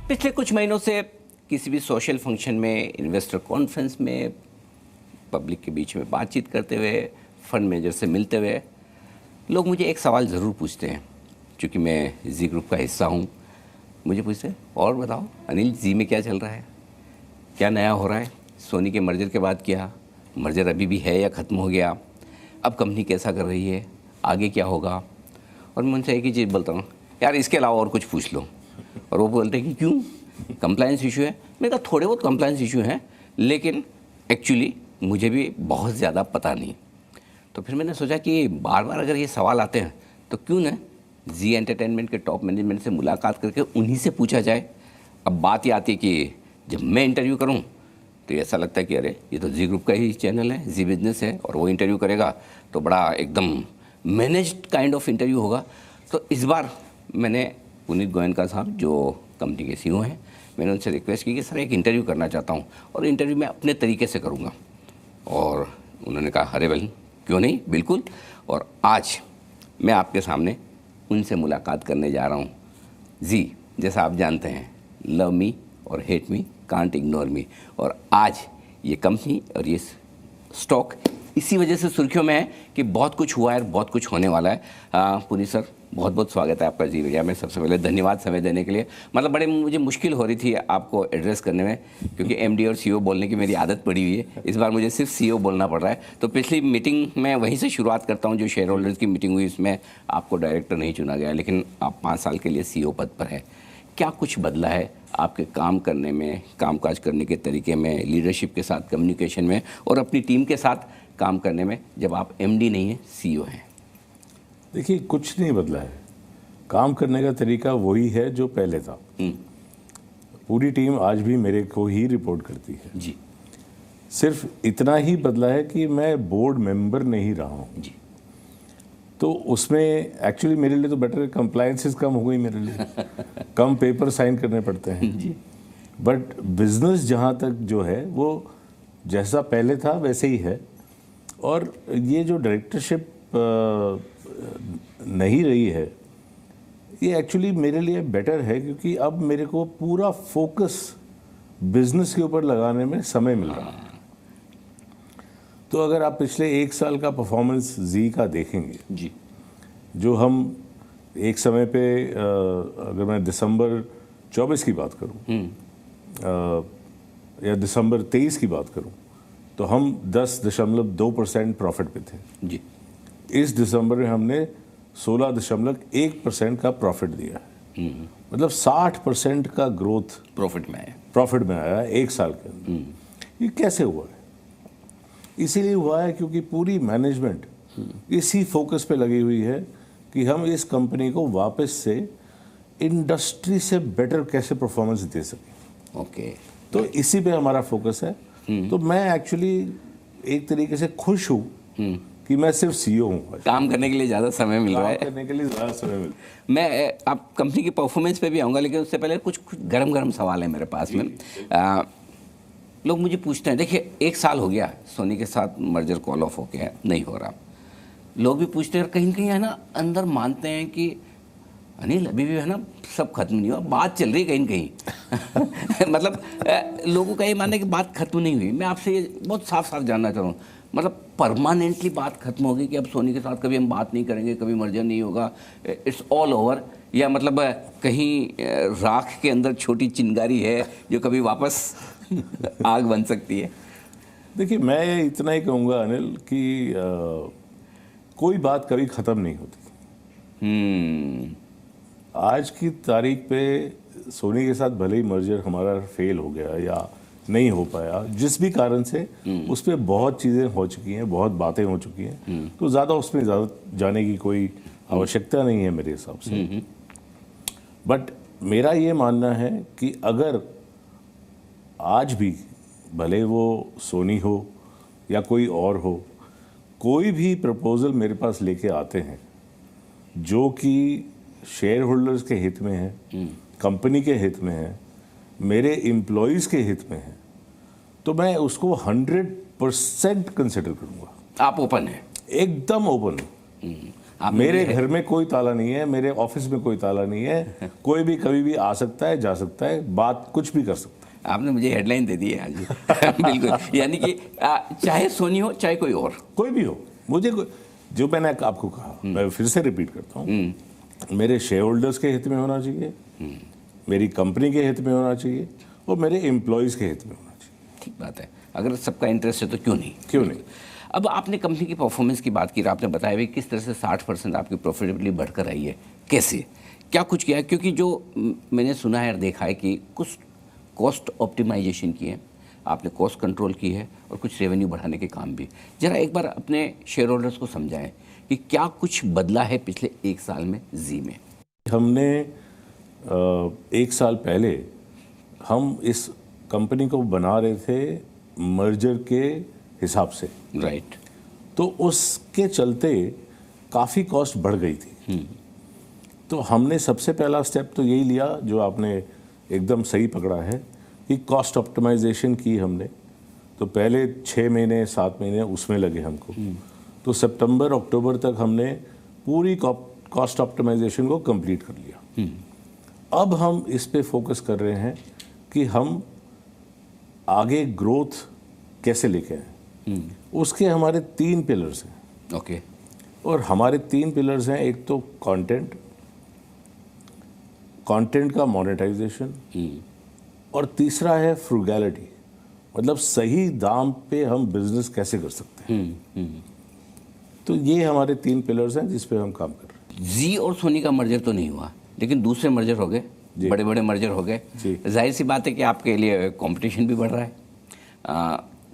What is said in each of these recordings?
पिछले कुछ महीनों से किसी भी सोशल फंक्शन में, इन्वेस्टर कॉन्फ्रेंस में, पब्लिक के बीच में बातचीत करते हुए, फंड मैनेजर से मिलते हुए लोग मुझे एक सवाल ज़रूर पूछते हैं। क्योंकि मैं जी ग्रुप का हिस्सा हूँ, मुझे पूछते हैं और बताओ अनिल, जी में क्या चल रहा है, क्या नया हो रहा है, सोनी के मर्जर के बाद क्या, मर्जर अभी भी है या ख़त्म हो गया, अब कंपनी कैसा कर रही है, आगे क्या होगा। और मैं उनसे एक ही चीज़ बोलता हूँ, यार इसके अलावा और कुछ पूछ लो। और वो बोलते हैं कि क्यों, कंप्लायंस इशू है। मैंने कहा थोड़े बहुत कंप्लायंस इशू हैं, लेकिन एक्चुअली मुझे भी बहुत ज़्यादा पता नहीं। तो फिर मैंने सोचा कि बार बार अगर ये सवाल आते हैं तो क्यों ना जी एंटरटेनमेंट के टॉप मैनेजमेंट से मुलाकात करके उन्हीं से पूछा जाए। अब बात ये आती है कि जब मैं इंटरव्यू करूं तो ऐसा लगता है कि अरे ये तो जी ग्रुप का ही चैनल है, जी बिजनेस है, और वो इंटरव्यू करेगा तो बड़ा एकदम मैनेज्ड काइंड ऑफ इंटरव्यू होगा। तो इस बार मैंने पुनीत गोयनका साहब जो कंपनी के सीईओ हैं, मैंने उनसे रिक्वेस्ट की कि सर एक इंटरव्यू करना चाहता हूँ और इंटरव्यू मैं अपने तरीके से करूँगा। और उन्होंने कहा अरे वेल क्यों नहीं, बिल्कुल। और आज मैं आपके सामने उनसे मुलाकात करने जा रहा हूँ। जी जैसा आप जानते हैं, लव मी और hate me, can't ignore me. और आज ये कंपनी और ये स्टॉक इसी वजह से सुर्खियों में है कि बहुत कुछ हुआ है और बहुत कुछ होने वाला है। पुनीत सर, बहुत बहुत स्वागत है आपका जी भैया में। सबसे पहले धन्यवाद समय देने के लिए। मतलब बड़े मुझे मुश्किल हो रही थी आपको एड्रेस करने में, क्योंकि एमडी और सीईओ बोलने की मेरी आदत पड़ी हुई है। इस बार मुझे सिर्फ सीईओ बोलना पड़ रहा है। तो पिछली मीटिंग में वहीं से शुरुआत करता हूँ, जो शेयर होल्डर्स की मीटिंग हुई, इसमें आपको डायरेक्टर नहीं चुना गया, लेकिन आप 5 साल के लिए सीईओ पद पर है। क्या कुछ बदला है आपके काम करने में, कामकाज करने के तरीके में, लीडरशिप के साथ कम्युनिकेशन में और अपनी टीम के साथ काम करने में, जब आप एमडी नहीं हैं, सीईओ हैं? देखिए, कुछ नहीं बदला है। काम करने का तरीका वही है जो पहले था। पूरी टीम आज भी मेरे को ही रिपोर्ट करती है जी। सिर्फ इतना ही बदला है कि मैं बोर्ड मेंबर नहीं रहा हूँ जी। तो उसमें एक्चुअली मेरे लिए तो बेटर है, कंप्लायंसेस कम हो गई मेरे लिए कम पेपर साइन करने पड़ते हैं जी। बट बिजनेस जहाँ तक जो है वो जैसा पहले था वैसे ही है। और ये जो डायरेक्टरशिप नहीं रही है, ये एक्चुअली मेरे लिए बेटर है, क्योंकि अब मेरे को पूरा फोकस बिजनेस के ऊपर लगाने में समय मिल रहा है। तो अगर आप पिछले 1 साल का परफॉर्मेंस जी का देखेंगे जी, जो हम एक समय पे अगर मैं दिसंबर 24 की बात करूं या दिसंबर 23 की बात करूं, तो हम 10.2% प्रॉफिट पे थे जी। इस दिसंबर में हमने 16.1% का प्रॉफिट दिया है। मतलब 60% का ग्रोथ प्रॉफिट में आया है 1 साल के अंदर। ये कैसे हुआ है? इसीलिए हुआ है क्योंकि पूरी मैनेजमेंट इसी फोकस पे लगी हुई है कि हम इस कंपनी को वापस से इंडस्ट्री से बेटर कैसे परफॉर्मेंस दे सकें। ओके। तो इसी पे हमारा फोकस है। तो मैं एक्चुअली एक तरीके से खुश हूँ कि मैं सिर्फ सीईओ हूँ। काम करने के लिए ज़्यादा समय मिल रहा है। करने के लिए ज़्यादा समय मिल मैं आप कंपनी की परफॉर्मेंस पे भी आऊँगा, लेकिन उससे पहले कुछ गरम गरम सवाल है मेरे पास में। लोग मुझे पूछते हैं, देखिए 1 साल हो गया सोनी के साथ मर्जर कॉल ऑफ हो गया, नहीं हो रहा। लोग भी पूछते हैं, कहीं ना कहीं है ना अंदर मानते हैं कि अनिल अभी भी है ना सब खत्म नहीं हुआ, बात चल रही है कहीं कहीं मतलब लोगों का ये मानना है कि बात खत्म नहीं हुई। मैं आपसे ये बहुत साफ साफ जानना चाह रहा हूँ, मतलब परमानेंटली बात खत्म हो गई कि अब सोनी के साथ कभी हम बात नहीं करेंगे, कभी मर्जर नहीं होगा, इट्स ऑल ओवर? या मतलब कहीं राख के अंदर छोटी चिंगारी है जो कभी वापस आग बन सकती है? देखिए, मैं इतना ही कहूँगा अनिल कि कोई बात कभी ख़त्म नहीं होती। आज की तारीख पे सोनी के साथ भले ही मर्जर हमारा फेल हो गया या नहीं हो पाया, जिस भी कारण से, उस पर बहुत चीज़ें हो चुकी हैं, बहुत बातें हो चुकी हैं, तो ज़्यादा उसमें ज़्यादा जाने की कोई आवश्यकता नहीं है मेरे हिसाब से। बट मेरा ये मानना है कि अगर आज भी भले वो सोनी हो या कोई और हो, कोई भी प्रपोजल मेरे पास लेके आते हैं जो कि शेयर होल्डर्स के हित में है, कंपनी के हित में है, मेरे एम्प्लॉयज़ के हित में है, तो मैं उसको 100% कंसिडर करूँगा। आप ओपन हैं? एकदम ओपन हूँ। मेरे घर में कोई ताला नहीं है, मेरे ऑफिस में कोई ताला नहीं है, कोई भी कभी भी आ सकता है, जा सकता है, बात कुछ भी कर सकता है। आपने मुझे हेडलाइन दे दी है आज। बिल्कुल, यानी कि चाहे सोनी हो चाहे कोई और, कोई भी हो, मुझे जो मैंने आपको कहा, मैं फिर से रिपीट करता हूँ, मेरे शेयर होल्डर्स के हित में होना चाहिए, मेरी कंपनी के हित में होना चाहिए और मेरे एम्प्लॉयज़ के हित में होना चाहिए। ठीक बात है, अगर सबका इंटरेस्ट है तो क्यों नहीं। क्यों नहीं। अब आपने कंपनी की परफॉर्मेंस की बात की, आपने बताया भी किस तरह से 60% आपकी प्रॉफिटेबिलिटी बढ़कर आई है, कैसे, क्या कुछ किया है? क्योंकि जो मैंने सुना है और देखा है कि कुछ कॉस्ट ऑप्टिमाइजेशन की है आपने, कॉस्ट कंट्रोल की है और कुछ रेवेन्यू बढ़ाने के काम भी। ज़रा एक बार अपने शेयर होल्डर्स को समझाएं कि क्या कुछ बदला है पिछले 1 साल में जी में। हमने 1 साल पहले हम इस कंपनी को बना रहे थे मर्जर के हिसाब से, राइट। तो उसके चलते काफ़ी कॉस्ट बढ़ गई थी। तो हमने सबसे पहला स्टेप तो यही लिया जो आपने एकदम सही पकड़ा है कि कॉस्ट ऑप्टिमाइजेशन की हमने। तो पहले 6 महीने 7 महीने उसमें लगे हमको। तो सितंबर अक्टूबर तक हमने पूरी कॉस्ट ऑप्टिमाइजेशन को कंप्लीट कर लिया। अब हम इस पे फोकस कर रहे हैं कि हम आगे ग्रोथ कैसे लेके आए। उसके हमारे 3 पिलर्स हैं। ओके। और हमारे 3 पिलर्स हैं, एक तो कंटेंट का मोनेटाइजेशन, और तीसरा है फ्रूगैलिटी, मतलब सही दाम पे हम बिजनेस कैसे कर सकते हैं। तो ये हमारे 3 पिलर्स हैं जिस पे हम काम कर रहे हैं। जी और सोनी का मर्जर तो नहीं हुआ, लेकिन दूसरे मर्जर हो गए, बड़े बड़े मर्जर हो गए। जाहिर सी बात है कि आपके लिए कंपटीशन भी बढ़ रहा है,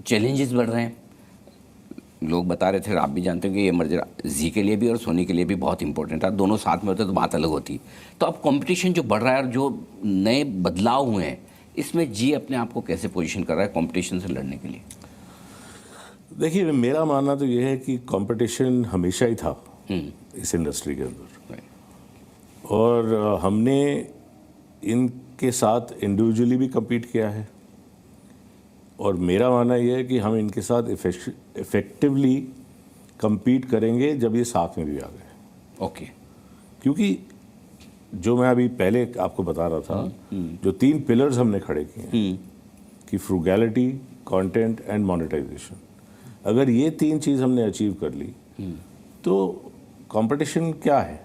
चैलेंजेस बढ़ रहे हैं। लोग बता रहे थे और आप भी जानते हो कि ये मर्जर जी के लिए भी और सोनी के लिए भी बहुत इंपॉर्टेंट था। दोनों साथ में होते तो बात अलग होती। तो अब कंपटीशन जो बढ़ रहा है और जो नए बदलाव हुए हैं, इसमें जी अपने आप को कैसे पोजीशन कर रहा है कंपटीशन से लड़ने के लिए? देखिए, मेरा मानना तो ये है कि कंपटीशन हमेशा ही था इस इंडस्ट्री के अंदर, और हमने इनके साथ इंडिविजुअली भी कम्पीट किया है। और मेरा मानना यह है कि हम इनके साथ इफेक्टिवली कम्पीट करेंगे जब ये साथ में भी आ गए। ओके। क्योंकि जो मैं अभी पहले आपको बता रहा था, जो 3 पिलर्स हमने खड़े किए हैं कि फ्रूगैलिटी, कंटेंट एंड मोनेटाइजेशन, अगर ये 3 चीज़ हमने अचीव कर ली तो कंपटीशन क्या है?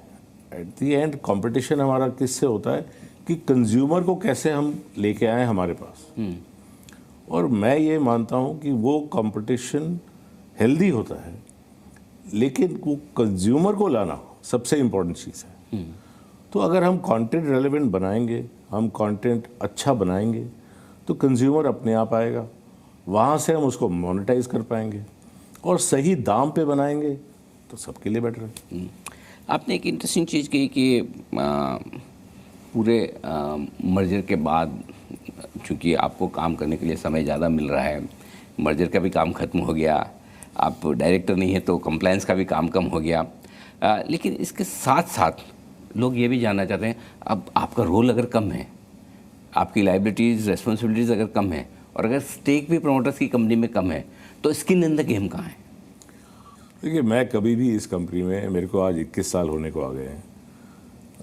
एट द एंड कंपटीशन हमारा किससे होता है कि कंज्यूमर को कैसे हम लेके आए हमारे पास। और मैं ये मानता हूँ कि वो कंपटीशन हेल्दी होता है, लेकिन वो कंज्यूमर को लाना सबसे इम्पोर्टेंट चीज़ है। तो अगर हम कंटेंट रेलेवेंट बनाएंगे, हम कंटेंट अच्छा बनाएंगे, तो कंज्यूमर अपने आप आएगा, वहाँ से हम उसको मोनेटाइज कर पाएंगे, और सही दाम पे बनाएंगे तो सबके लिए बेटर है। आपने एक इंटरेस्टिंग चीज़ कही कि पूरे मर्जर के बाद चूँकि आपको काम करने के लिए समय ज़्यादा मिल रहा है, मर्जर का भी काम ख़त्म हो गया, आप डायरेक्टर नहीं है तो कंप्लायंस का भी काम कम हो गया, लेकिन इसके साथ साथ लोग ये भी जानना चाहते हैं, अब आपका रोल अगर कम है, आपकी लाइबिलिटीज़ रेस्पॉन्सिबिलिटीज़ अगर कम है, और अगर स्टेक भी प्रमोटर्स की कंपनी में कम है, तो स्किन इन द गेम कहाँ है? देखिए, मैं कभी भी इस कंपनी में, मेरे को आज 21 साल होने को आ गए हैं,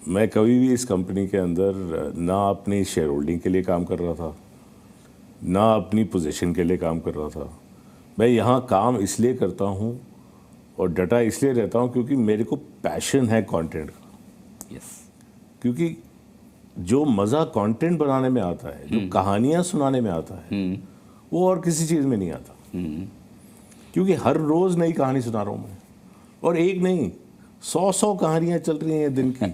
मैं कभी भी इस कंपनी के अंदर ना अपनी शेयर होल्डिंग के लिए काम कर रहा था, ना अपनी पोजीशन के लिए काम कर रहा था। मैं यहाँ काम इसलिए करता हूँ और डटा इसलिए रहता हूँ क्योंकि मेरे को पैशन है कंटेंट का। यस। क्योंकि जो मज़ा कंटेंट बनाने में आता है, जो कहानियाँ सुनाने में आता है, वो और किसी चीज़ में नहीं आता। क्योंकि हर रोज़ नई कहानी सुना रहा हूँ मैं, और एक नहीं 100 कहानियाँ चल रही हैं दिन की।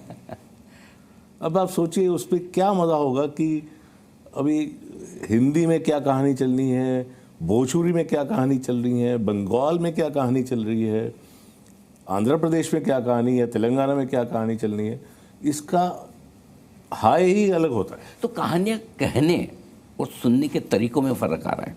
अब आप सोचिए उस पर क्या मज़ा होगा कि अभी हिंदी में क्या कहानी चलनी है, भोजपुरी में क्या कहानी चल रही है, बंगाल में क्या कहानी चल रही है, आंध्र प्रदेश में क्या कहानी है, तेलंगाना में क्या कहानी चलनी है, इसका हाय ही अलग होता है। तो कहानियाँ कहने और सुनने के तरीकों में फ़र्क आ रहा है।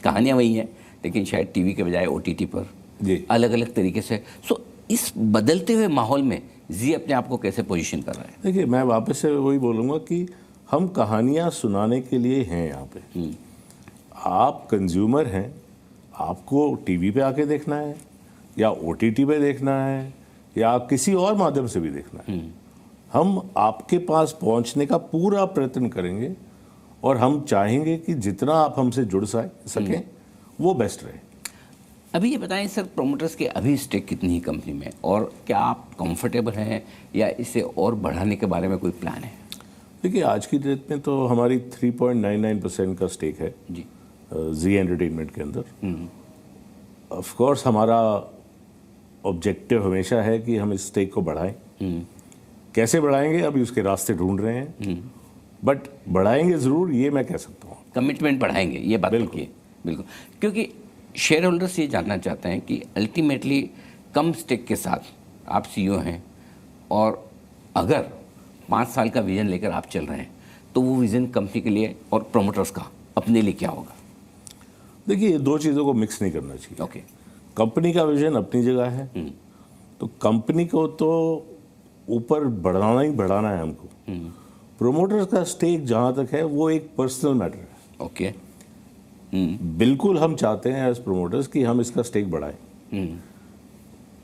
कहानियाँ वही हैं, लेकिन शायद टीवी के बजाय OTT पर अलग अलग तरीके से। सो इस बदलते हुए माहौल में जी अपने आप को कैसे पोजीशन कर रहा है? देखिए, मैं वापस से वही बोलूँगा कि हम कहानियाँ सुनाने के लिए हैं यहाँ पे। आप कंज्यूमर हैं, आपको टीवी पे आके देखना है या OTT पे देखना है या किसी और माध्यम से भी देखना है, हम आपके पास पहुंचने का पूरा प्रयत्न करेंगे और हम चाहेंगे कि जितना आप हमसे जुड़ सकें वो बेस्ट रहे। अभी ये बताएं सर, प्रोमोटर्स के अभी स्टेक कितनी है कंपनी में, और क्या आप कंफर्टेबल हैं या इसे और बढ़ाने के बारे में कोई प्लान है? देखिए, आज की डेट में तो हमारी 3.99% का स्टेक है जी। जी एंटरटेनमेंट के अंदर। ऑफ कोर्स हमारा ऑब्जेक्टिव हमेशा है कि हम इस स्टेक को बढ़ाएं। कैसे बढ़ाएंगे, अभी उसके रास्ते ढूंढ रहे हैं, बट बढ़ाएंगे ज़रूर, ये मैं कह सकता हूँ। कमिटमेंट बढ़ाएंगे, ये बात बिल्कुल। की बिल्कुल, क्योंकि शेयर होल्डर्स ये जानना चाहते हैं कि अल्टीमेटली कम स्टेक के साथ आप सीईओ हैं, और अगर 5 साल का विजन लेकर आप चल रहे हैं तो वो विजन कंपनी के लिए और प्रोमोटर्स का अपने लिए क्या होगा? देखिए, ये दो चीज़ों को मिक्स नहीं करना चाहिए। ओके। कंपनी का विजन अपनी जगह है, तो कंपनी को तो ऊपर बढ़ाना ही बढ़ाना है हमको। प्रोमोटर्स का स्टेक जहाँ तक है वो एक पर्सनल मैटर है। ओके। बिल्कुल हम चाहते हैं एज प्रोमोटर्स कि हम इसका स्टेक बढ़ाएं,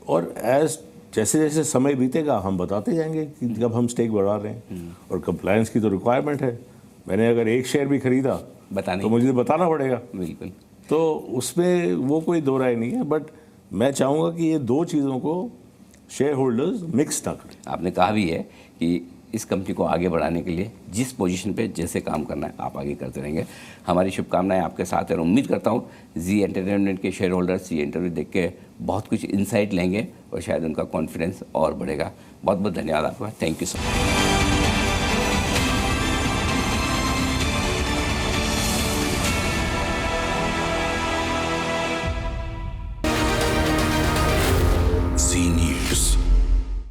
और एज जैसे जैसे समय बीतेगा हम बताते जाएंगे कि जब हम स्टेक बढ़ा रहे हैं। और कंप्लायंस की तो रिक्वायरमेंट है, मैंने अगर एक शेयर भी खरीदा तो मुझे बताना पड़ेगा। बिल्कुल। तो उसमें वो कोई दो राय नहीं है, बट मैं चाहूँगा कि ये दो चीज़ों को शेयर होल्डर्स मिक्स ना करें। आपने कहा भी है कि इस कंपनी को आगे बढ़ाने के लिए जिस पोजीशन पे जैसे काम करना है आप आगे करते रहेंगे। हमारी शुभकामनाएं आपके साथ है और उम्मीद करता हूँ जी एंटरटेनमेंट के शेयर होल्डर्स ये इंटरव्यू देख के बहुत कुछ इंसाइट लेंगे और शायद उनका कॉन्फिडेंस और बढ़ेगा। बहुत बहुत धन्यवाद आपका। Thank you so much.